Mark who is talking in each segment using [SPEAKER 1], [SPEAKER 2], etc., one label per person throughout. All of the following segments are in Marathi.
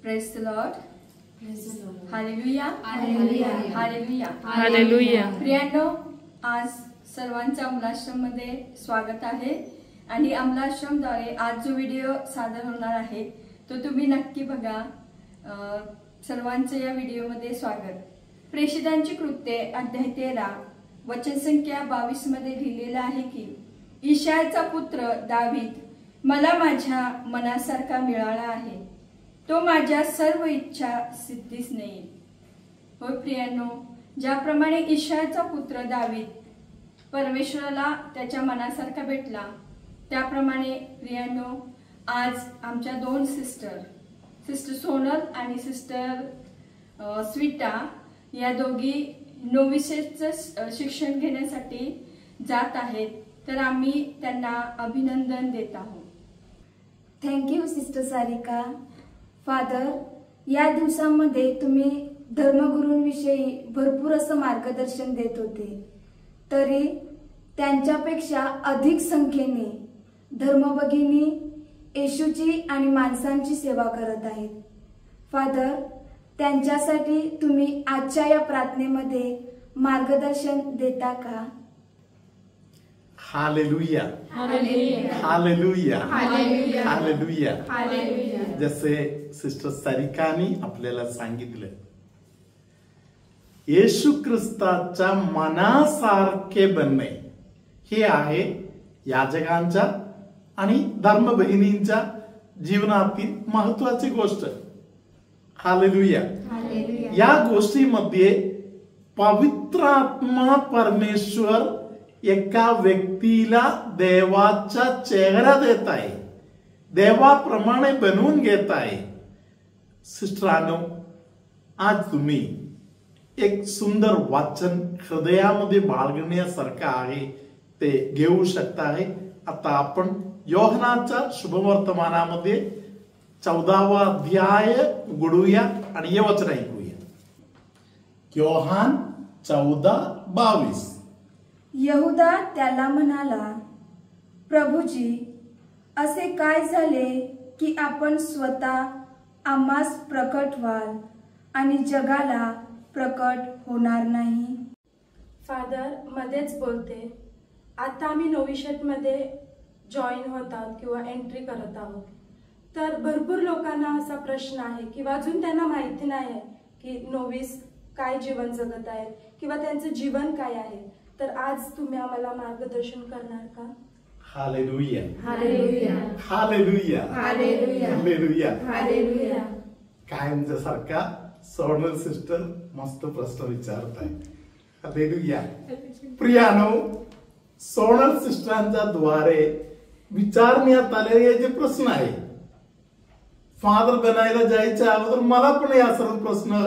[SPEAKER 1] Praise the Lord. Hallelujah hallelujah
[SPEAKER 2] hallelujah.
[SPEAKER 1] प्रियांनो, आज सर्वांच्या अमलाश्रम मध्ये स्वागत आहे आणि अमलाश्रमद्वारे आज जो व्हिडिओ सादर होणार आहे तो तुम्ही नक्की बघा. सर्वांचे या व्हिडिओमध्ये स्वागत. प्रेषितांची कृत्ये अध्याय 13 वचन संख्या 22 मध्ये लिहिलेलं आहे की इशायाचा पुत्र दावीद मला माझ्या मनासारखा मिळाला आहे, तो माझ्या सर्व इच्छा सिद्धीस नेईल. होय प्रियांनो, ज्याप्रमाणे इशायाचा पुत्र दावीद परमेश्वराला त्याच्या मनासारखा भेटला, त्याप्रमाणे प्रियांनो आज आमच्या दोन सिस्टर सोनल आणि सिस्टर स्वीटा या दोघी नोविसेसचं शिक्षण घेण्यासाठी जात आहेत. तर आम्ही त्यांना अभिनंदन देत आहोत.
[SPEAKER 3] Thank you sister Sarika. फादर, या दिवसांमध्ये तुम्ही धर्मगुरूंविषयी भरपूर असं मार्गदर्शन देत होते, तरी त्यांच्यापेक्षा अधिक संख्येने धर्मभगिनी येशूची आणि माणसांची सेवा करत आहेत. फादर, त्यांच्यासाठी तुम्ही आजच्या या प्रार्थनेमध्ये मार्गदर्शन देता का?
[SPEAKER 4] Hallelujah hallelujah hallelujah. जसे सिस्टर सारिकानी आपल्याला सांगितलं, येशू ख्रिस्ताच्या मनासारखे बनणे हे आहे याजकांच्या आणि धर्मभगिनींच्या जीवनातील महत्वाची गोष्ट. हालेलुया. या गोष्टीमध्ये पवित्र आत्मा परमेश्वर एका व्यक्तीला देवाचा चेहरा देत आहे, देवाप्रमाणे बनवून घेत आहे. सिस्टरांनो, आज तुम्ही एक सुंदर वाचन हृदयामध्ये बाळगण्यासारखं आहे ते घेऊ शकता आहे. आता आपण योहनाच्या शुभवर्तमानामध्ये 14वा अध्याय उघडूया आणि हे वचन ऐकूया. योहान 14:22.
[SPEAKER 3] यहुदा त्याला म्हणाला, प्रभूजी, असे काय झाले की आपण स्वतः आम्हास प्रकट व्हाल आणि जगाला प्रकट होणार नाही?
[SPEAKER 5] फादर, मध्येच बोलते. आता आम्ही नोविशेटमध्ये जॉईन होत आहोत किंवा एंट्री करत आहोत. तर भरपूर लोकांना असा प्रश्न आहे किंवा अजून त्यांना माहिती नाही आहे की नोविस काय जीवन जगत आहेत किंवा त्यांचं जीवन काय आहे. तर आज तुम्ही आम्हाला मार्गदर्शन करणार का?
[SPEAKER 4] Hallelujah
[SPEAKER 5] hallelujah
[SPEAKER 4] hallelujah
[SPEAKER 5] hallelujah
[SPEAKER 4] hallelujah
[SPEAKER 5] hallelujah.
[SPEAKER 4] कायमच्यासारखा सोनल सिस्टर मस्त प्रश्न विचारत आहे. हालेलुया. प्रियानो, सोनल सिस्टरांच्या द्वारे विचारण्यात आलेले जे प्रश्न आहे, फादर बनायला जायच्या अगोदर मला पण या सर्व प्रश्न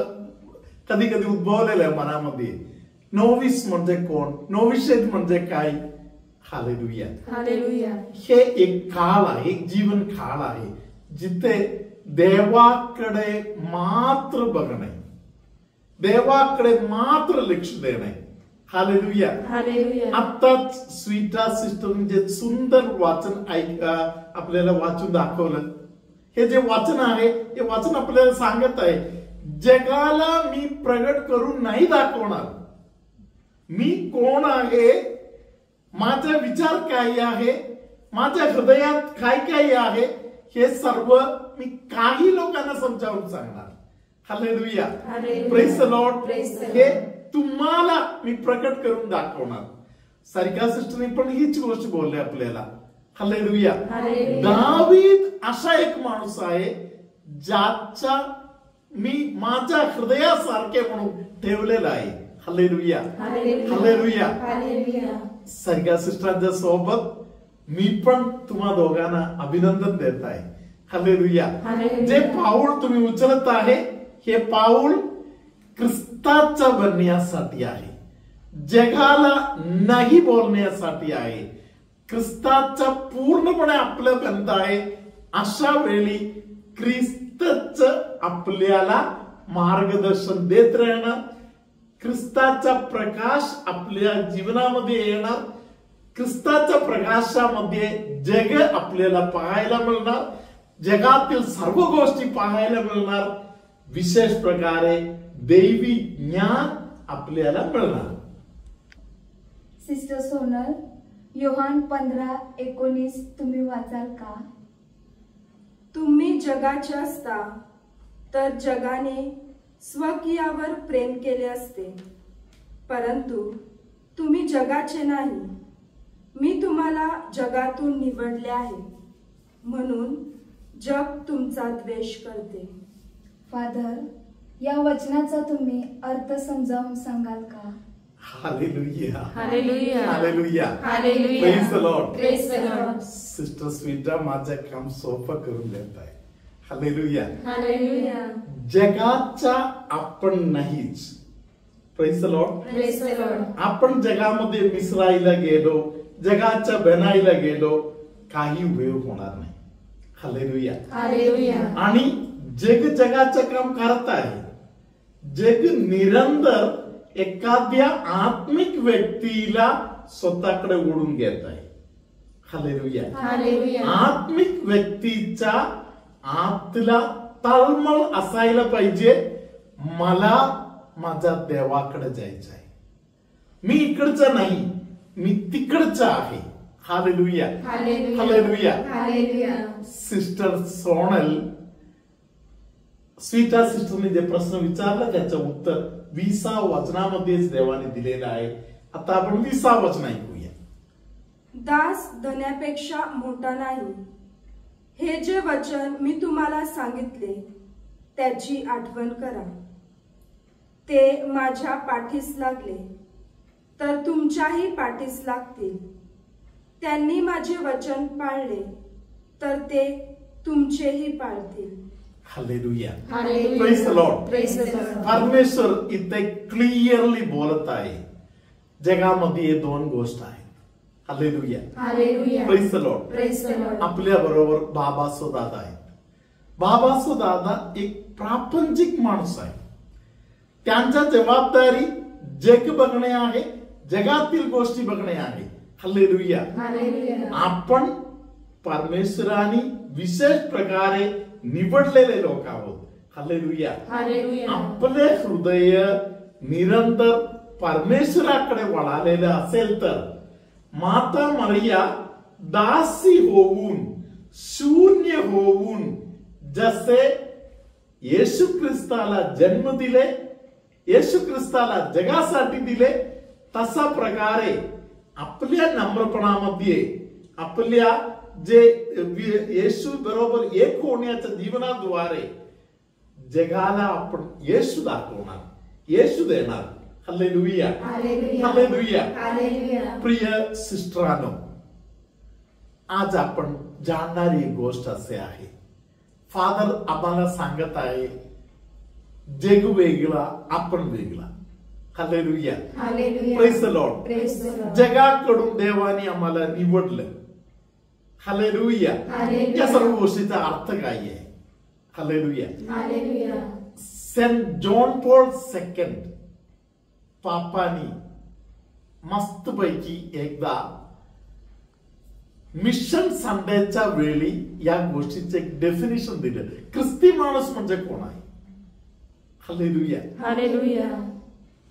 [SPEAKER 4] कधी कधी उद्भवलेले आहे मनामध्ये. नोविस म्हणजे कोण? नोविशेट म्हणजे काय? Hallelujah
[SPEAKER 5] hallelujah.
[SPEAKER 4] हे एक काळ आहे, जीवन काळ आहे, जिथे देवाकडे मात्र बघणे, देवाकडे मात्र लक्ष देणे. Hallelujah
[SPEAKER 5] hallelujah.
[SPEAKER 4] आताच स्वीटा सिस्टरने जे सुंदर वाचन आपल्याला वाचून दाखवलं, हे जे वाचन आहे हे वाचन आपल्याला सांगत आहे, जगाला मी प्रगट करून नाही दाखवणार. मी कोण आहे, माझा विचार काय आहे, माझ्या हृदयात काय काय आहे, हे सर्व मी काही लोकांना समजावून सांगणार. हालेलुया. Praise the Lord. हे तुम्हाला मी प्रकट करून दाखवणार. सारिका सिस्टरने पण हीच गोष्ट बोलली आपल्याला. हालेलुया. दावीद असा एक माणूस आहे ज्याचा मी माझ्या हृदयासारखे म्हणून ठेवलेला आहे. Hallelujah hallelujah. सारिका सिस्टरांच्या सोबत मी पण तुम्हा दोघांना अभिनंदन देत आहे. हालेलुया. जे पाऊल तुम्ही उचलत आहे हे पाऊल ख्रिस्ताच्या बनण्यासाठी आहे, जगाला नाही बोलण्यासाठी आहे, ख्रिस्ताचा पूर्णपणे आपलं बनत आहे. अशा वेळी ख्रिस्तच आपल्याला मार्गदर्शन देत राहणार, ख्रिस्ताचा प्रकाश आपल्या जीवनामध्ये येणार, ख्रिस्ताच्या प्रकाशामध्ये जग आपल्याला पाहायला मिळणार, जगातील सर्व गोष्टी पाहायला मिळणार, विशेष प्रकारे दैवी ज्ञान आपल्याला मिळणार.
[SPEAKER 3] सिस्टर सोनल, योहान 15:19 तुम्ही वाचाल का?
[SPEAKER 5] तुम्ही जगाचे असता तर जगाने स्वकीयावर प्रेम केले असते, परंतु तुम्ही जगाचे नाही. मी तुम्हाला जगातून निवडले आहे, म्हणून जग तुमचा द्वेष करते.
[SPEAKER 3] फादर, या वचनाचा तुम्ही अर्थ समजावून सांगाल का?
[SPEAKER 4] Hallelujah,
[SPEAKER 2] hallelujah,
[SPEAKER 4] hallelujah,
[SPEAKER 2] hallelujah.
[SPEAKER 4] Praise the Lord.
[SPEAKER 2] Praise the Lord.
[SPEAKER 4] Sister Sweta माझं काम सोपं करून देत आहे. हालेलुया.
[SPEAKER 2] हालेलुया.
[SPEAKER 4] जगाचा आपण नाहीच. Praise the Lord.
[SPEAKER 2] Praise the Lord.
[SPEAKER 4] आपण जगामध्ये मिसळायला गेलो, जगाच्या बनायला गेलो, काही उपयोग होणार नाही. हालेलुया.
[SPEAKER 2] हालेलुया.
[SPEAKER 4] आणि जग जगाचं काम करत आहे. जग निरंतर एखाद्या आत्मिक व्यक्तीला स्वतःकडे ओढून घेत आहे. हालेलुया.
[SPEAKER 2] हालेलुया.
[SPEAKER 4] आत्मिक व्यक्तीच्या आतला तळमळ असायला पाहिजे, मला माझ्या देवाकडे जायचं आहे, मी इकडचा नाही, मी तिकडचा आहे. Hallelujah,
[SPEAKER 2] hallelujah.
[SPEAKER 4] Hallelujah.
[SPEAKER 2] Hallelujah.
[SPEAKER 4] Sister Sonal, Sweta सिस्टरने जे प्रश्न विचारला त्याचं उत्तर 20 वचनामध्येच देवाने दिलेलं आहे. आता आपण 20 वचन ऐकूया.
[SPEAKER 5] दास धन्यापेक्षा मोठा नाही. हे जे वचन मी तुम्हाला सांगितले त्याची आठवण करा. ते माझ्या पाठीस लागले तर तुमच्याही पाठीस लागतील. त्यांनी माझे वचन पाळले तर ते तुमचेही पाळतील.
[SPEAKER 4] Hallelujah.
[SPEAKER 2] Hallelujah.
[SPEAKER 4] Praise the Lord.
[SPEAKER 2] Praise the Lord.
[SPEAKER 4] परमेश्वर इथे क्लिअरली बोलत आहे, जगामध्ये 2 गोष्ट आहेत. Hallelujah.
[SPEAKER 2] Hallelujah.
[SPEAKER 4] Praise the Lord.
[SPEAKER 2] Praise the Lord.
[SPEAKER 4] आपल्या बरोबर बाबासो दादा आहेत. बाबासो दादा एक प्रापंचिक माणूस आहे. त्यांच्या जबाबदारी जग बघणे आहे, जगातील गोष्टी बघणे आहे. हालेलुया.
[SPEAKER 2] हालेलुया.
[SPEAKER 4] आपण परमेश्वराने विशेष प्रकारे निवडलेले लोक आहोत. हालेलुया.
[SPEAKER 2] हालेलुया.
[SPEAKER 4] आपले हृदय निरंतर परमेश्वराकडे वळालेलं असेल तर माता मरिया दासी होऊन, शून्य होऊन, जसे येशू ख्रिस्ताला जन्म दिले, येशू ख्रिस्ताला जगासाठी दिले, तसा प्रकारे आपल्या नम्रपणामध्ये, आपल्या जे येशू बरोबर एक होण्याच्या जीवनाद्वारे जगाला आपण येशू दाखवणार, येशू देणार. हालेलुया.
[SPEAKER 2] हालेलुया.
[SPEAKER 4] हालेलुया.
[SPEAKER 2] हालेलुया.
[SPEAKER 4] प्रिय सिस्टरांनो, आज आपण जाणणारी एक गोष्ट असे आहे, फादर आम्हाला सांगत आहे, जग वेगळा, आपण वेगळा. Hallelujah.
[SPEAKER 2] Hallelujah.
[SPEAKER 4] Praise the Lord.
[SPEAKER 2] Praise the Lord.
[SPEAKER 4] जगाकडून देवाने आम्हाला निवडलं. हालेलुया.
[SPEAKER 2] हालेलुया.
[SPEAKER 4] या सर्व गोष्टीचा अर्थ काय आहे? Hallelujah.
[SPEAKER 2] Hallelujah.
[SPEAKER 4] Saint John Paul II पापानी मस्तपैकी एकदा मिशन संडेच्या वेळी या गोष्टीचे एक डेफिनेशन दिलं. ख्रिस्ती माणूस म्हणजे कोण आहे? हालेलुया.
[SPEAKER 2] हालेलुया.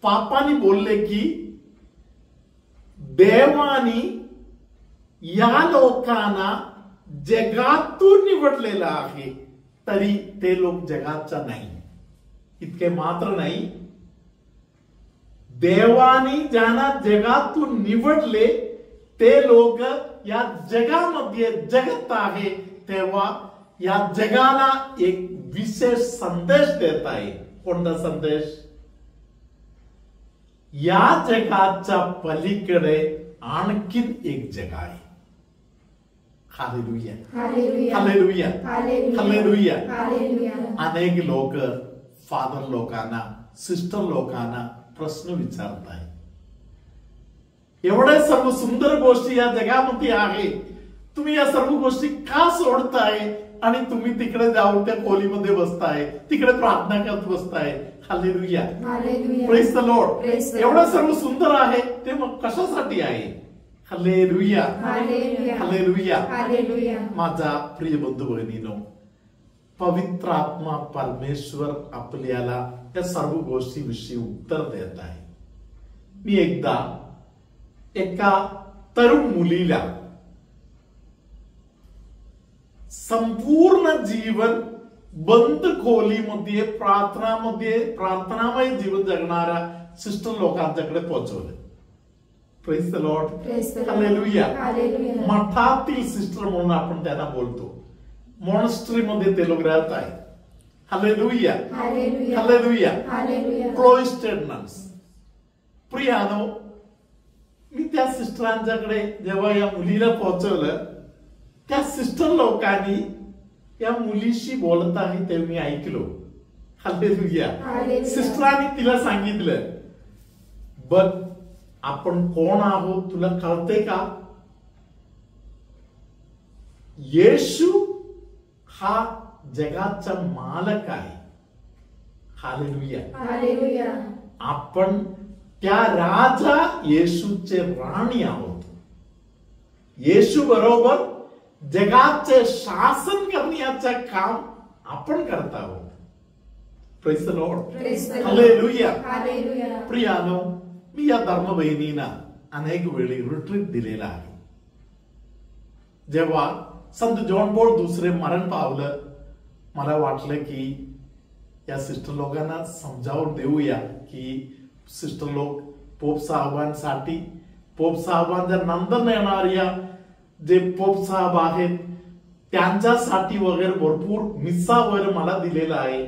[SPEAKER 4] पापानी बोलले की देवानी या लोकांना जगातून निवडलेलं आहे, तरी ते लोक जगाचा नाही. इतके मात्र नाही, देवानी ज्यांना जगातून निवडले ते लोक या जगामध्ये जगत आहे, तेव्हा या जगाला एक विशेष संदेश देत आहे. कोणता संदेश? या जगाच्या पलीकडे आणखीन एक जग आहे. Hallelujah.
[SPEAKER 2] Hallelujah.
[SPEAKER 4] Hallelujah.
[SPEAKER 2] Hallelujah.
[SPEAKER 4] Hallelujah.
[SPEAKER 2] Hallelujah.
[SPEAKER 4] अनेक लोक फादर लोकांना, सिस्टर लोकांना प्रश्न विचारत आहे, एवढ्या सर्व सुंदर गोष्टी या जगामध्ये आहे, तुम्ही या सर्व गोष्टी का सोडताय आणि तुम्ही तिकडे जाऊन त्या खोलीमध्ये बसताय, तिकडे प्रार्थना करत बसताय? Hallelujah.
[SPEAKER 2] Hallelujah.
[SPEAKER 4] Praise the Lord.
[SPEAKER 2] Praise the
[SPEAKER 4] एवढं सर्व सुंदर आहे ते मग कशासाठी आहे? हालेलुया.
[SPEAKER 2] हालेलुया.
[SPEAKER 4] हालेलुया.
[SPEAKER 2] हालेलुया.
[SPEAKER 4] माझा प्रिय बंधू भगिनीनो, पवित्र आत्मा परमेश्वर आपल्याला त्या सर्व गोष्टीविषयी उत्तर देत आहे. मी एकदा एका तरुण मुलीला संपूर्ण जीवन बंद खोलीमध्ये प्रार्थनामय जीवन जगणाऱ्या सिस्टर लोकांच्याकडे पोहोचवले. Praise the Lord. हालेलुया. मठातील सिस्टर म्हणून आपण त्यांना बोलतो. मॉनेस्ट्री मध्ये ते लोक राहत आहेत. हालेलुया. हालेलुया. क्लोइस्टेड नन्स. प्रियानो, मी त्या सिस्टरांच्याकडे जेव्हा या मुलीला पोहोचवलं, त्या सिस्टर लोकांनी या मुलीशी बोलत आहे ते मी ऐकलो. हालेलुया. सिस्टरांनी तिला सांगितलं, बघ आपण कोण आहोत तुला कळते का? येशू हा जगाचा मालक आहे. हालेलुया. आपण त्या राजा येशूचे राणी आहोत. येशू बरोबर जगाचे शासन करण्याचं काम आपण करत आहोत. Praise the Lord. हालेलुया. प्रियानो, मी या धर्म बहिणींना अनेक वेळी रिट्रीट दिलेला आहे. जेव्हा संत जॉन पॉल दुसरे मरण पावलं, मला वाटलं की या सिस्टर लोकांना समजावून देऊया की सिस्टर लोक पोप साहेबांसाठी, पोप साहेबांच्या नंतर येणाऱ्या जे पोप साहेब आहेत त्यांच्यासाठी वगैरे भरपूर मिस्सा वगैरे मला दिलेला आहे.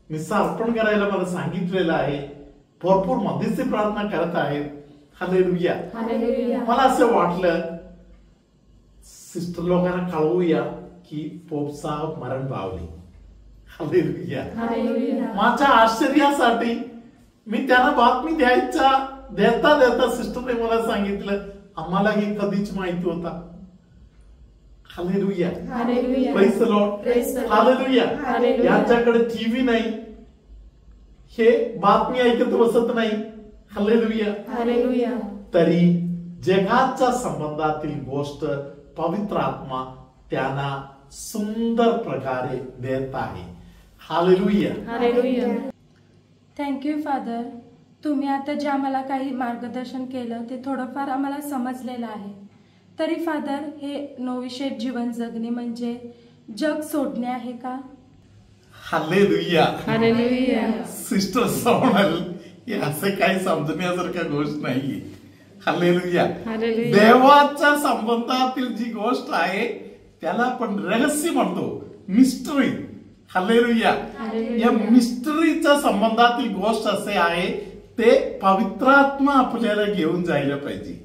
[SPEAKER 4] मिस्सा अर्पण करायला मला सांगितलेलं आहे. भरपूर मध्यस्थी प्रार्थना करत आहेत. हालेलुया. मला असं वाटलं सिस्टर लोकांना कळवूया की पोप साहेब मरण पावले. हालेलुया. माझ्या आश्चर्यासाठी मी त्यांना बातमी देता सिस्टरने मला सांगितलं, आम्हाला हे कधीच माहिती होता. Hallelujah. Praise the Lord. Hallelujah. यांच्याकडे टीव्ही नाही, हे बातमी ऐकत बसत नाही. हालेलुया. तरी जगाच्या संबंधातील गोष्ट पवित्र आत्मा त्यांना सुंदर प्रकारे देत आहे. हालेलुया.
[SPEAKER 5] Thank you father. तुम्ही आता जे आम्हाला काही मार्गदर्शन केलं ते थोडंफार आम्हाला समजलेलं आहे. तरी फादर, हे नोविशेट जीवन जगणे म्हणजे जग सोडणे आहे का?
[SPEAKER 4] हालेलुया. सिस्टर सोनल, हे असं काही समजण्यासारखं गोष्ट नाहीये. हालेलुया. देवाच्या संबंधातील जी गोष्ट आहे त्याला आपण रहस्य म्हणतो, मिस्टरी. हालेलुया. या मिस्टरीच्या संबंधातील गोष्ट असे आहे, ते पवित्र आत्मा आपल्याला घेऊन जायला पाहिजे.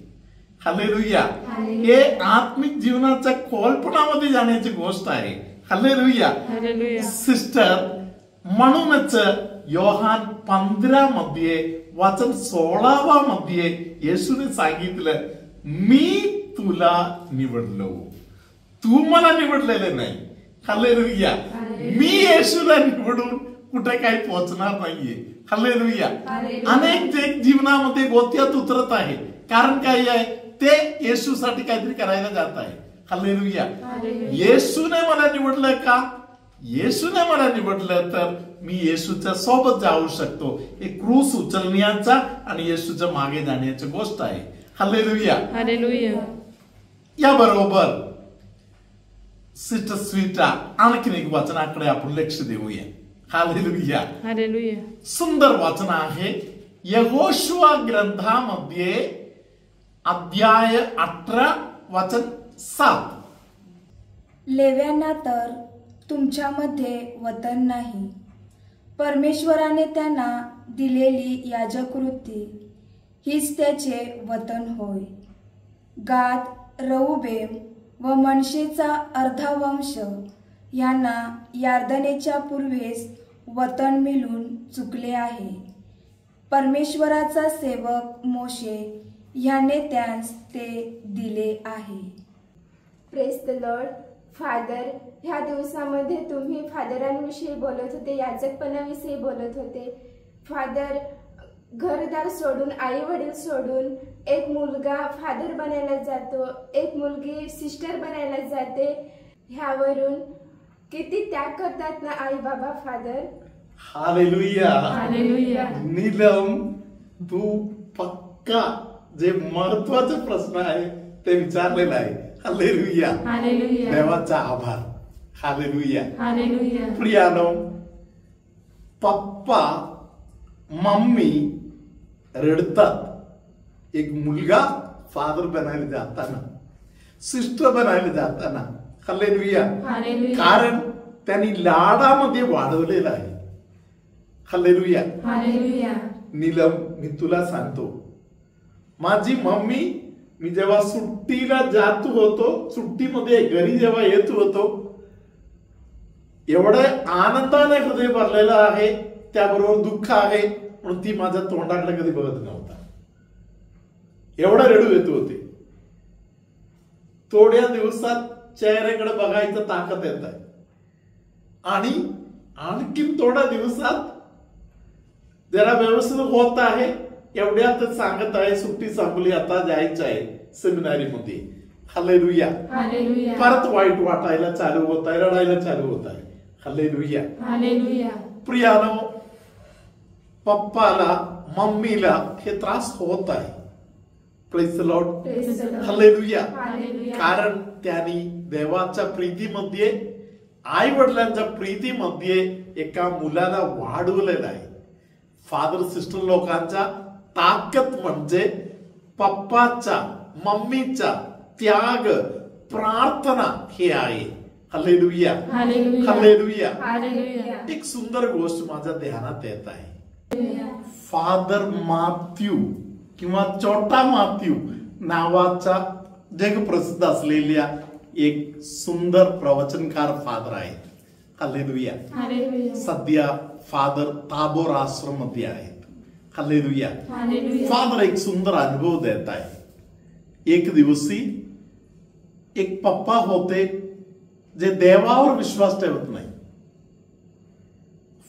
[SPEAKER 4] हालेलुया. हे आत्मिक जीवनाच्या खोलपणामध्ये जाण्याची गोष्ट आहे. हालेलुया. सिस्टर, म्हणूनच योहान 15 मध्ये वचन 16 मध्ये येशूने सांगितलं, मी तुला निवडलो, तू मला निवडलेले नाही. हालेलुया. मी येशूला निवडून कुठे काही पोहोचणार नाहीये. हालेलुया. अनेक जे जीवनामध्ये गोत्यात उतरत आहे, कारण काय आहे, ते येशूसाठी काहीतरी करायला जात आहे. हालेलुया. येशूने मला निवडलं का? येशूने मला निवडलं तर मी येशूच्या सोबत जाऊ शकतो. एक क्रूस उचलण्याचा आणि येशूच्या मागे जाण्याची गोष्ट आहे. हालेलुया. या बरोबर सिस्टर स्वीटा आणखीन एक वचनाकडे आपण लक्ष देऊया. हालेलुया. सुंदर वचन आहे यहोशुआ ग्रंथामध्ये अध्याय 18 वचन 7.
[SPEAKER 3] लेव्यांना तर तुमच्यामध्ये वतन नाही, परमेश्वराने त्यांना दिलेली याजकवृत्ती हीच त्याचे वतन होय. गाद, रऊबेन व मनशेचा अर्धा वंश यांना यार्दनेच्या पूर्वेस वतन मिळून चुकले आहे. परमेश्वराचा सेवक मोशे ह्याने त्यांस ते दिले आहे.
[SPEAKER 2] Praise the Lord. फादर, ह्या दिवसामध्ये तुम्ही फादरांविषयी बोलत होते, याजकपणाविषयी बोलत होते. फादर, घरदार सोडून, आई वडील सोडून एक मुलगा फादर बनायला जातो, एक मुलगी सिस्टर बनायला जाते. ह्यावरून किती त्याग करतात ना आई बाबा फादर.
[SPEAKER 4] हालेलुया.
[SPEAKER 1] हालेलुया.
[SPEAKER 4] नीलम, तू पक्का जे महत्वाचे प्रश्न आहे ते विचारलेलं आहे. हालेलुया.
[SPEAKER 1] हालेलुया.
[SPEAKER 4] देवाचा आभार. हालेलुया.
[SPEAKER 1] हालेलुया.
[SPEAKER 4] प्रियानो, papa mummy रडतात. एक मुलगा फादर बनायला जाताना, सिस्टर बनायला जाताना. हालेलुया.
[SPEAKER 1] हालेलुया.
[SPEAKER 4] कारण त्यांनी लाडामध्ये वाढवलेलं आहे. हालेलुया.
[SPEAKER 1] हालेलुया.
[SPEAKER 4] नीलम, मी तुला सांगतो, माझी मम्मी, मी जेव्हा सुट्टीला जात होतो, सुट्टीमध्ये घरी जेव्हा येत होतो, एवढं आनंदाने हृदय भरलेलं आहे, त्याबरोबर दुःख आहे, म्हणून ती माझ्या तोंडाकडे कधी बघत नव्हता. एवढा रडू येत होते. थोड्या दिवसात चेहऱ्याकडे बघायचं ताकद येत आहे, आणि आणखी थोड्या दिवसात जरा व्यवस्थित होत आहे, एवढ्यातच सांगत आहे सुट्टी संपली, आता जायचं आहे सेमिनारी मध्ये. हालेलुया.
[SPEAKER 1] हालेलुया.
[SPEAKER 4] परत वाईट वाटायला चालू होत आहे, रडायला चालू होत आहे. हालेलुया.
[SPEAKER 1] हालेलुया.
[SPEAKER 4] प्रियानो, पप्पाला मम्मीला हे त्रास होत आहे. Praise the Lord.
[SPEAKER 2] Praise the Lord.
[SPEAKER 4] Hallelujah.
[SPEAKER 1] Hallelujah.
[SPEAKER 4] कारण त्यांनी देवाच्या प्रीतीमध्ये, आई वडिलांच्या प्रीतीमध्ये एका मुलाला वाढवलेलं आहे. फादर सिस्टर लोकांचा ताकद म्हणजे पप्पाचा, मम्मीचा त्याग, प्रार्थना हे आहे. हालेलुया.
[SPEAKER 1] हालेलुया.
[SPEAKER 4] हालेलुया.
[SPEAKER 1] हालेलुया.
[SPEAKER 4] एक सुंदर गोष्ट माझ्या ध्यानात येत आहे. फादर मॅथ्यू किंवा छोटा मॅथ्यू नावाचा जगप्रसिद्ध असलेल्या एक सुंदर प्रवचनकार फादर आहेत. हालेलुया.
[SPEAKER 1] हालेलुया.
[SPEAKER 4] सध्या फादर ताबोर आश्रम मध्ये आहेत. हालेलुया.
[SPEAKER 1] हालेलुया.
[SPEAKER 4] फादर एक सुंदर अनुभव देत आहे. एक दिवशी एक पप्पा होते जे देवावर विश्वास ठेवत नाही.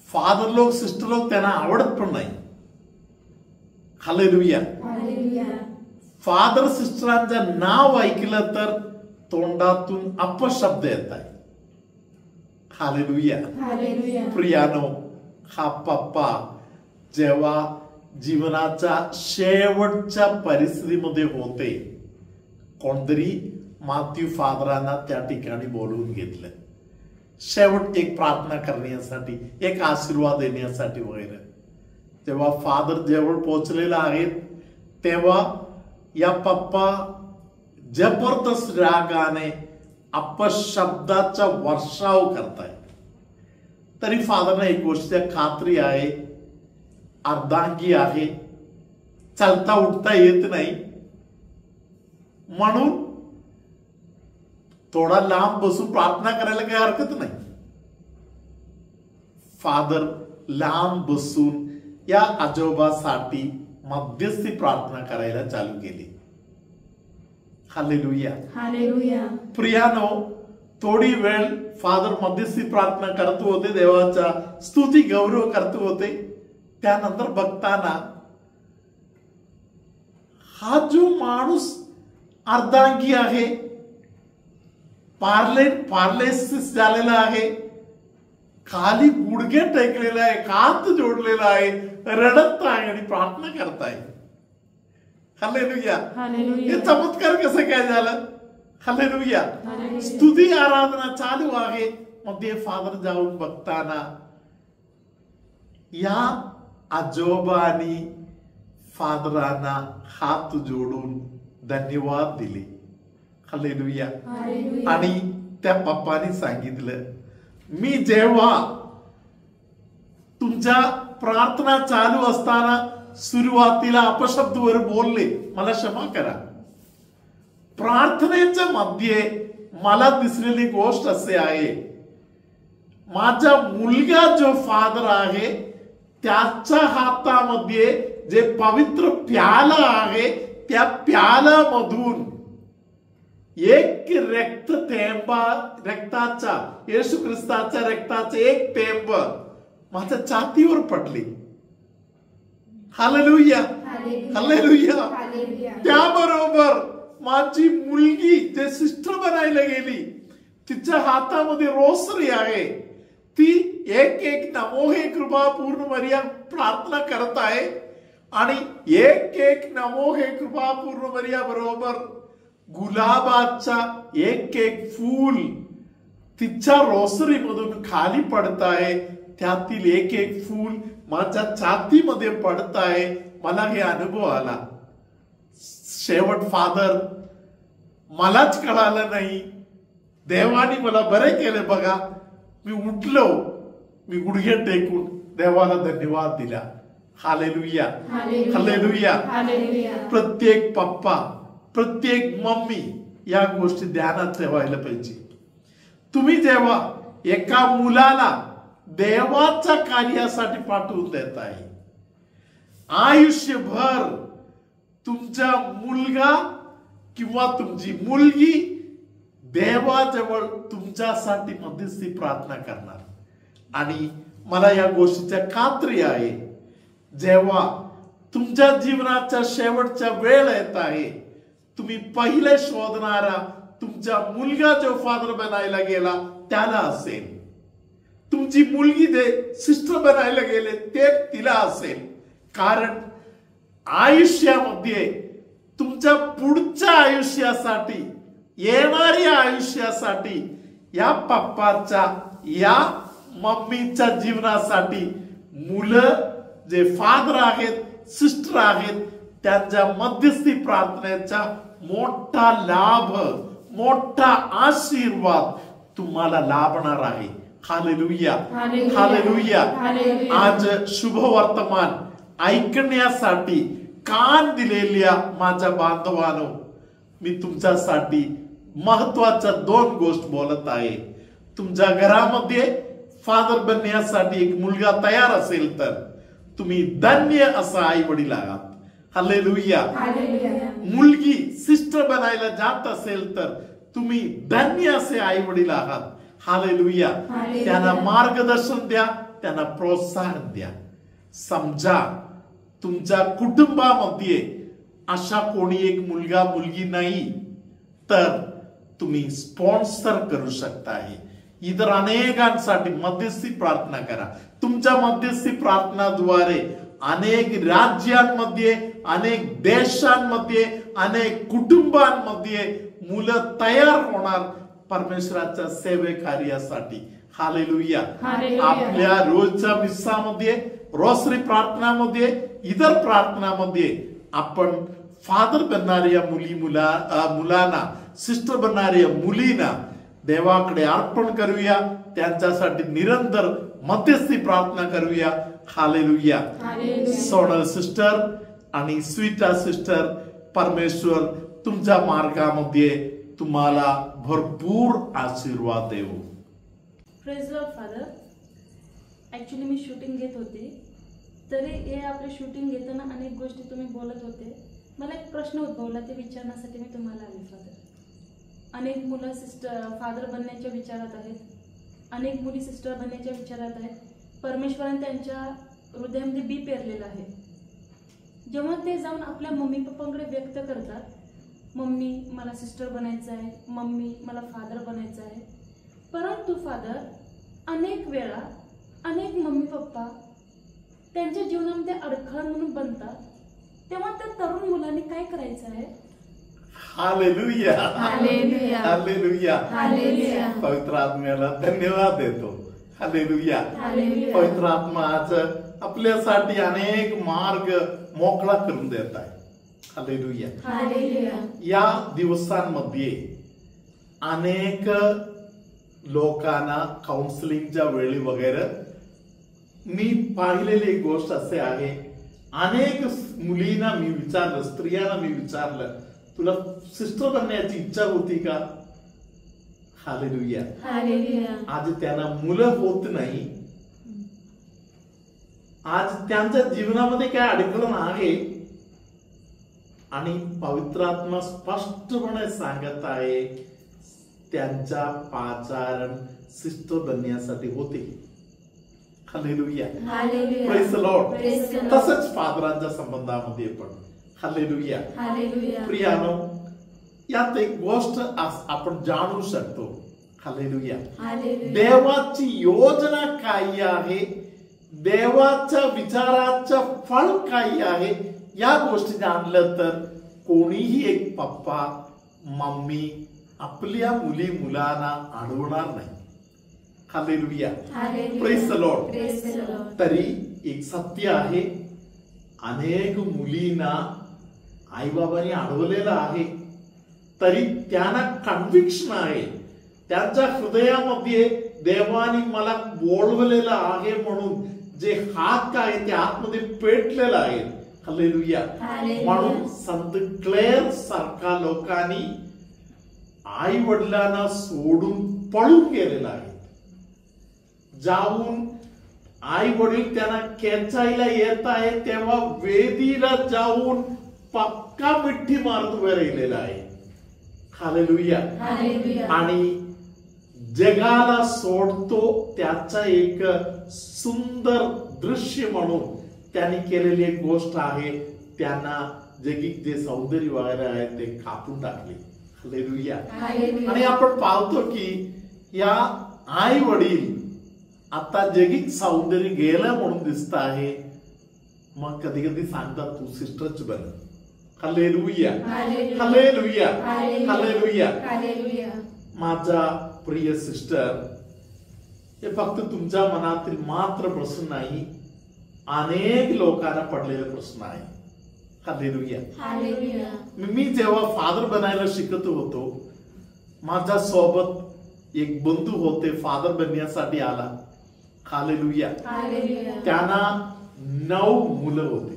[SPEAKER 4] फादर लोक, सिस्टर लोक त्यांना आवडत पण नाही. हालेलुया.
[SPEAKER 1] हालेलुया.
[SPEAKER 4] फादर सिस्टरांचं नाव ऐकलं तर तोंडातून अपशब्द येत आहे. हालेलुया.
[SPEAKER 1] हालेलुया.
[SPEAKER 4] प्रियानो, हा पप्पा जेव्हा जीवनाच्या शेवटच्या परिस्थितीमध्ये होते, कोणतरी मॅथ्यू फादरांना त्या ठिकाणी बोलवून घेतलं. शेवट एक प्रार्थना करण्यासाठी, एक आशीर्वाद देण्यासाठी वगैरे. जेव्हा फादर जवळ पोहोचलेला आहे, तेव्हा या पप्पा जबरदस्त रागाने अपशब्दाचा वर्षाव करताय. तरी फादरना एक गोष्ट खात्री आहे, अर्धांगी आहे, चालता उठता येत नाही, म्हणून थोडा लांब बसून प्रार्थना करायला काही हरकत नाही. फादर लांब बसून या आजोबासाठी मध्यस्थी प्रार्थना करायला चालू केली. हालेलुया.
[SPEAKER 1] हालेलुया.
[SPEAKER 4] प्रियानो, थोडी वेळ फादर मध्यस्थी प्रार्थना करत होते, देवाचा स्तुती गौरव करत होते. त्यानंतर बघताना हा जो माणूस अर्धांगी आहे, पार्लेसिस झालेला आहे, खाली गुडघे टेकलेला आहे, हात जोडलेला आहे, रडत आहे आणि प्रार्थना करताय. हालेलुया.
[SPEAKER 1] हालेलुया.
[SPEAKER 4] हे चमत्कार कसं काय झालं? हालेलुया.
[SPEAKER 1] हालेलुया.
[SPEAKER 4] स्तुती आराधना चालू आहे. मध्ये फादर जाऊन बघताना या आजोबांनी फादरांना हात जोडून धन्यवाद दिले. हालेलुया.
[SPEAKER 1] हालेलुया.
[SPEAKER 4] आणि त्या पप्पानी सांगितलं, मी जेव्हा तुमच्या प्रार्थना चालू असताना सुरुवातीला अपशब्दवर बोलले, मला क्षमा करा. प्रार्थनेच्या मध्ये मला दिसलेली गोष्ट असे आहे, माझा मुलगा जो फादर आहे त्याच्या हातामध्ये जे पवित्र प्याला आहे, त्या प्यालामधून एक रक्ताचा, येशू ख्रिस्ताच्या रक्ताचे एक थेंब माझ्या छातीवर पडले. हालेलुया. हालेलुया.
[SPEAKER 2] हालेलुया.
[SPEAKER 4] त्याबरोबर माझी मुलगी जे सिस्टर बनायला गेली, तिच्या हातामध्ये रोसरी आहे. ती एक एक नमो हे कृपा पूर्ण मरियम प्रार्थना करत आहे आणि एक एक नमो हे कृपा पूर्ण मरियम बरोबर गुलाबाचा एक एक फूल तिच्या रोसरी मधून खाली पडत आहे. त्यातील एक एक फूल माझ्या छातीमध्ये पडत आहे. मला हे अनुभव आला. शेवट फादर मलाच कळालं नाही, देवाने मला बरे केले बघा. मी उठलो, मी गुडघे टेकून देवाला धन्यवाद दिला. Hallelujah, hallelujah. प्रत्येक पप्पा, प्रत्येक मम्मी या गोष्टी ध्यानात ठेवायला पाहिजे. तुम्ही जेव्हा एका मुलाला देवाच्या कार्यासाठी पाठवून देत आहे, आयुष्यभर तुमचा मुलगा किंवा तुमची मुलगी देवाजवळ तुमच्यासाठी मध्यस्थी प्रार्थना करणार. आणि मला या गोष्टीच्या खात्री आहे, जेव्हा तुमच्या जीवनाच्या शेवटच्या वेळ येत आहे, तुम्ही पहिले शोधणारा तुमचा मुलगा जो फादर बनायला गेला त्याला असेल. तुमची मुलगी जे सिस्टर बनायला गेले ते तिला असेल. कारण आयुष्यामध्ये तुमच्या पुढच्या आयुष्यासाठी, येणाऱ्या आयुष्यासाठी या पप्पाच्या, या मम्मीच्या जीवनासाठी मुलं जे फादर आहेत, सिस्टर आहेत, त्यांच्या मध्यस्थी प्रार्थनेचा मोठा लाभ, मोठा आशीर्वाद तुम्हाला लाभणार आहे. Hallelujah, hallelujah. आज शुभ वर्तमान ऐकण्यासाठी कान दिलेल्या माझ्या बांधवांनो, मी तुमच्यासाठी महत्वाच्या 2 गोष्ट बोलत आहे. तुमच्या घरामध्ये फादर बनण्यासाठी एक मुलगा तयार असेल तर तुम्ही धन्य असा आई वडील आहात. हालेलुया. मुलगी सिस्टर बनायला जात असेल तर तुम्ही धन्य असे आई वडील आहात. हालेलुया. त्यांना मार्गदर्शन द्या, त्यांना प्रोत्साहन द्या. समजा तुमच्या कुटुंबामध्ये अशा कोणी एक मुलगा मुलगी नाही तर तुम्ही स्पॉन्सर करू शकता. इतर अनेकांसाठी मध्यस्थी प्रार्थना करा. तुमच्या मध्यस्थी प्रार्थनाद्वारे अनेक राज्यांमध्ये, अनेक देशांमध्ये, अनेक कुटुंबांमध्ये मुलं तयार होणार परमेश्वराच्या सेवे कार्यासाठी. हालेलुया. आपल्या रोजच्या मिसामध्ये, रोसरी प्रार्थनामध्ये, इतर प्रार्थनामध्ये आपण फादर बनणाऱ्या मुलांना, सिस्टर बनणाऱ्या मुलींना देवाकडे अर्पण करूया. त्यांच्यासाठी निरंतर मध्यस्थी प्रार्थना करूया. हालेलुया. सोनल सिस्टर आणि स्वीटा सिस्टर, परमेश्वर तुमच्या मार्गामध्ये तुम्हाला भरपूर आशीर्वाद देऊ.
[SPEAKER 6] Praise Lord father. ॲक्च्युली मी शूटिंग घेत होते, तरी हे आपले शूटिंग घेताना अनेक गोष्टी तुम्ही बोलत होते. मला एक प्रश्न उद्भवला, ते विचारण्यासाठी मी तुम्हाला आले फादर. अनेक मुलं फादर बनण्याच्या विचारात आहेत, अनेक मुली सिस्टर बनण्याच्या विचारात आहेत. परमेश्वराने त्यांच्या हृदयामध्ये बी पेरलेलं आहे. जेव्हा ते जाऊन आपल्या मम्मी पप्पांकडे व्यक्त करतात, मम्मी मला सिस्टर बनायचं आहे, मम्मी मला फादर बनायचं आहे. परंतु फादर अनेक वेळा अनेक मम्मी पप्पा त्यांच्या जीवनामध्ये अडखळ म्हणून बनतात. तेव्हा त्या तरुण मुलांनी काय करायचं आहे?
[SPEAKER 4] Hallelujah,
[SPEAKER 3] hallelujah,
[SPEAKER 4] hallelujah,
[SPEAKER 3] hallelujah.
[SPEAKER 4] पवित्र आत्म्याला धन्यवाद देतो. हालेलुया.
[SPEAKER 3] हालेलुया.
[SPEAKER 4] पवित्र आत्मा आज आपल्यासाठी अनेक मार्ग मोकळा करून देत आहे. हालेलुया.
[SPEAKER 3] हालेलुया.
[SPEAKER 4] या दिवसांमध्ये अनेक लोकांना काउन्सिलिंगच्या वेळी वगैरे मी पाहिलेली एक गोष्ट असे आहे, अनेक मुलींना मी विचारलं, स्त्रियांना मी विचारलं, तुला सिस्टर बनण्याची इच्छा होती का? हालेलुया.
[SPEAKER 3] हालेलुया.
[SPEAKER 4] आज त्यांना मुलं होत नाही. आज त्यांच्या जीवनामध्ये काय अडकलं आहे आणि पवित्र आत्मा स्पष्टपणे सांगत आहे, त्यांच्या पाचारण सिस्टर बनण्यासाठी होते. Hallelujah.
[SPEAKER 3] Hallelujah.
[SPEAKER 4] Praise the Lord.
[SPEAKER 3] Praise the Lord.
[SPEAKER 4] तसंच फादरांच्या संबंधामध्ये पण. हालेलुया.
[SPEAKER 3] हालेलुया.
[SPEAKER 4] प्रियानो, यात एक गोष्ट आपण जाणू शकतो. हालेलुया.
[SPEAKER 3] हालेलुया.
[SPEAKER 4] देवाची योजना काय आहे, देवाच्या विचाराचं फळ काय आहे, या गोष्टी जाणलं तर कोणीही एक पप्पा मम्मी आपल्या मुली मुलांना अडवणार नाही. Hallelujah. Praise the Lord.
[SPEAKER 3] Praise the Lord.
[SPEAKER 4] तरी एक सत्य आहे, अनेक मुलींना आईबाबांनी अडवलेलं आहे, तरी त्यांना कन्व्हिक्शन आहे, त्यांच्या हृदयामध्ये देवाने मला बोलवलेलं आहे म्हणून जे हात आहे ते आतमध्ये पेटलेलं आहे. हालेलुया. म्हणून संत क्लेअर सारखा लोकांनी आई वडिलांना सोडून पळून गेलेला आहे. जाऊन आई वडील त्यांना खेचायला येत आहे तेव्हा वेदीला जाऊन पक्का मिठी मारत उभे राहिलेला आहे. हालेलुया. आणि जगाला सोडतो त्याचा एक सुंदर दृश्य म्हणून त्यांनी केलेली एक गोष्ट आहे, त्यांना जगिक जे सौंदर्य वगैरे आहे ते कापून टाकले. हालेलुया. आणि आपण पाहतो की या आई वडील आता जगिक सौंदर्य गेलं म्हणून दिसत आहे, मग कधी कधी सांगतात तू सिस्टरच बन. हालेलुया. हालेलुया. हालेलुया. माझा प्रिय सिस्टर, हे फक्त तुमच्या मनातील मात्र प्रश्न नाही, अनेक लोकांना पडलेला प्रश्न आहे. हालेलुया. मी जेव्हा फादर बनायला शिकत होतो, माझ्या सोबत एक बंधू होते, फादर बनण्यासाठी आला. हालेलुया. त्यांना 9 मुलं होते,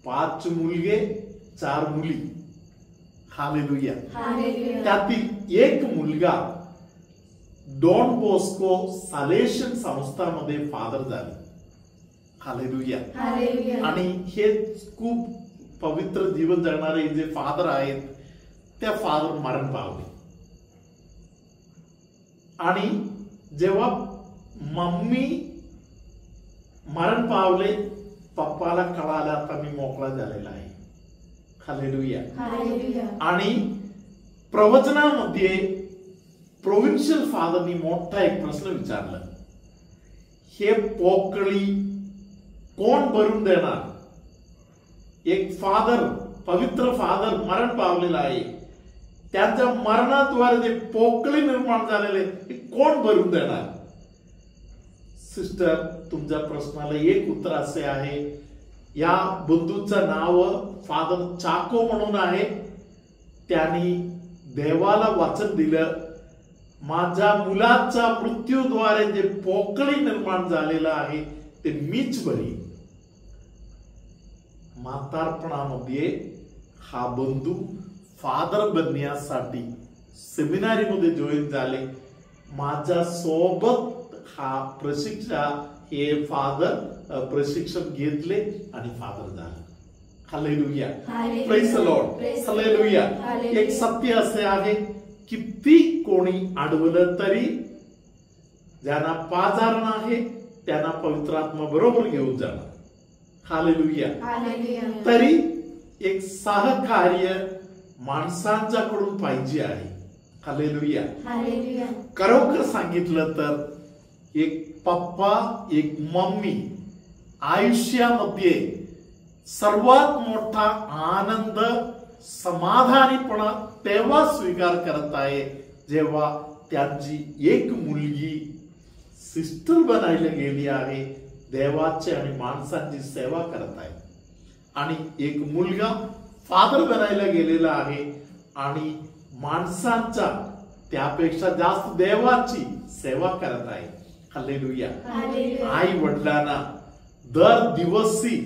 [SPEAKER 4] 5 मुलगे 4 मुली. हालेलुया. त्यातील एक मुलगा डॉन बॉस्को सालेशन संस्थामध्ये फादर झाले. हालेलुया. आणि हे खूप पवित्र जीवन जगणारे जे फादर आहेत, त्या फादर मरण पावले. आणि जेव्हा मम्मी मरण पावले, पप्पाला कळालं आता मी मोकळा झालेला आहे. हालेलुया. आणि प्रवचनामध्ये प्रोव्हिन्शियल फादरनी मोठा एक प्रश्न विचारला, हे पोकळी कोण भरून देणार? एक फादर, पवित्र फादर मरण पावलेला आहे, त्यांच्या मरणाद्वारे जे पोकळी निर्माण झालेले कोण भरून देणार? सिस्टर, तुमच्या प्रश्नाला एक उत्तर असे आहे, या बंधूचं नाव फादर चाको म्हणून आहे. त्यांनी देवाला वचन दिलं, माझ्या मुलाच्या मृत्यूद्वारे जे पोकळी निर्माण झालेलं आहे ते मीच भरी. म्हातारपणामध्ये हा बंधू फादर बनण्यासाठी सेमिनारीमध्ये जॉईन झाले. माझ्या सोबत हा प्रशिक्षण हे फादर प्रशिक्षण घेतले आणि फादर झाले. Hallelujah. Praise the Lord. Hallelujah. एक सत्य असे आहे, किती कोणी अडवलं तरी ज्यांना पाजारण आहे त्यांना पवित्र आत्मा बरोबर घेऊन जाणार. हालेलुया. तरी एक सहकार्य माणसांच्याकडून पाहिजे आहे. हालेलुया. खरोखर सांगितलं तर एक पप्पा एक मम्मी आयुष्यामध्ये सर्वात मोठा आनंद समाधानीपणा तेव्हा स्वीकार करत आहे जेव्हा त्यांची एक मुलगी सिस्टर बनायला गेली आहे, देवाची आणि माणसांची सेवा करत आहे, आणि एक मुलगा फादर बनायला गेलेला आहे आणि माणसांच्या त्यापेक्षा जास्त देवाची सेवा करत आहे. हालेलुया. आई वडिलांना दर दिवसी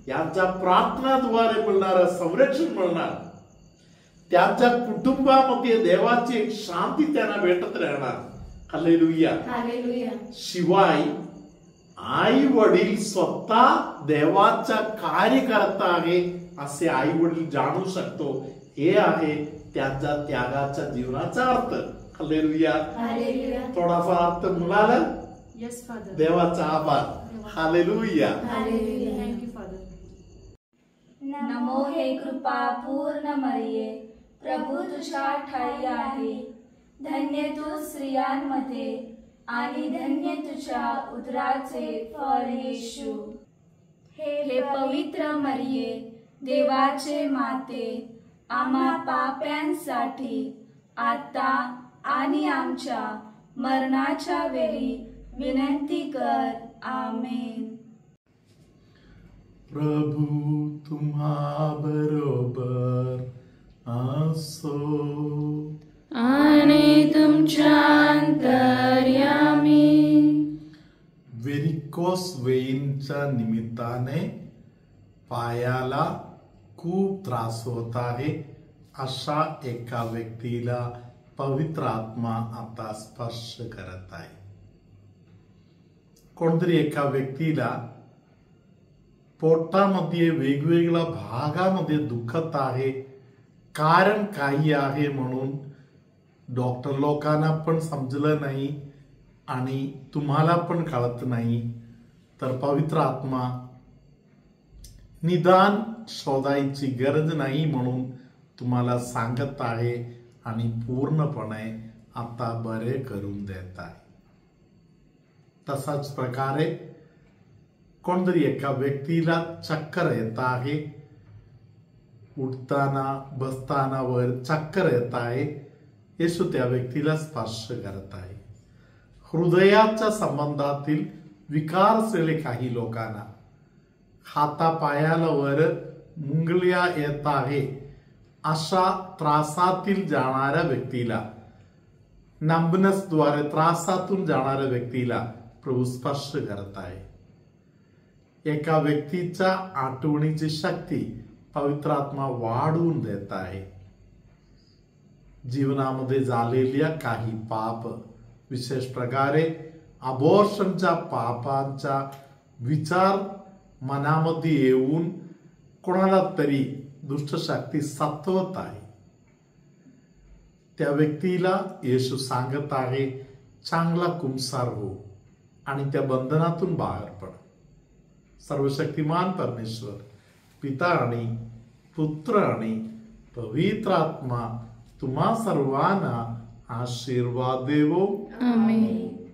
[SPEAKER 4] यांच्या प्रार्थनाद्वारे मिळणारं संरक्षण मिळणार, त्यांच्या कुटुंबामध्ये देवाची एक शांती त्यांना भेटत राहणार. हालेलुया. शिवाय आई वडील स्वतः देवाचा कार्य करत आहे असे आई वडील जाणू शकतो. हे आहे त्यांच्या त्यागाच्या जीवनाचा अर्थ. हालेलुया. थोडाफार अर्थ मिळाला?
[SPEAKER 6] Yes father.
[SPEAKER 4] देवाचा आभार. हालेलुया.
[SPEAKER 6] Thank you father.
[SPEAKER 3] नमो हे कृपा पूर्ण मरिये, प्रभू तुझ्या ठाई आहे. धन्य तू स्त्रियांमध्ये आणि धन्य तुझ्या उदराचे फळ येशू. हे पवित्र मरिये, देवाचे माते, आम्हा पाप्यांसाठी आता आणि आमच्या मरणाच्या वेळी विनंती कर. आमेन.
[SPEAKER 4] प्रभू तुम्हा बरोबर असो
[SPEAKER 6] आणि तुमच्या अंतर्यामी.
[SPEAKER 4] व्हेरिकोस वेईनच्या निमित्ताने पायाला खूप त्रास होत आहे अशा एका व्यक्तीला पवित्र आत्मा आता स्पर्श करत आहे. कोणतरी एका व्यक्तीला पोटामध्ये वेगवेगळ्या भागामध्ये दुखत आहे, कारण काही आहे म्हणून डॉक्टर लोकांना पण समजलं नाही आणि तुम्हाला पण कळत नाही. तर पवित्र आत्मा निदान शोधायची गरज नाही म्हणून तुम्हाला सांगत आहे आणि पूर्णपणे आता बरे करून देत आहे. तसाच प्रकारे कोणतरी एका व्यक्तीला चक्कर येत आहे, उठताना बसताना वर चक्कर येत आहे, येशू त्या व्यक्तीला स्पर्श करत आहे. हृदयाच्या संबंधातील विकार असलेले काही लोकांना, हातापायाला वर मुंगल्या येत आहे अशा त्रासातील जाणाऱ्या व्यक्तीला, नंबनेसद्वारे त्रासातून जाणाऱ्या व्यक्तीला प्रभू स्पर्श करत आहे. एका व्यक्तीच्या आठवणीची शक्ती पवित्र आत्मा वाढवून देत आहे. जीवनामध्ये झालेल्या काही पाप, विशेष प्रकारे अबॉर्शनच्या पापांचा विचार मनामध्ये येऊन कोणाला तरी दुष्ट शक्ती सत्वत आहे. त्या व्यक्तीला येशू सांगत आहे, चांगला कुंसार हो आणि त्या बंधनातून बाहेर पड. सर्वशक्तिमान परमेश्वर पिता आणि पुत्र आणि पवित्र आत्मा तुम्हा सर्वांना आशीर्वाद देवो.
[SPEAKER 6] आमेन.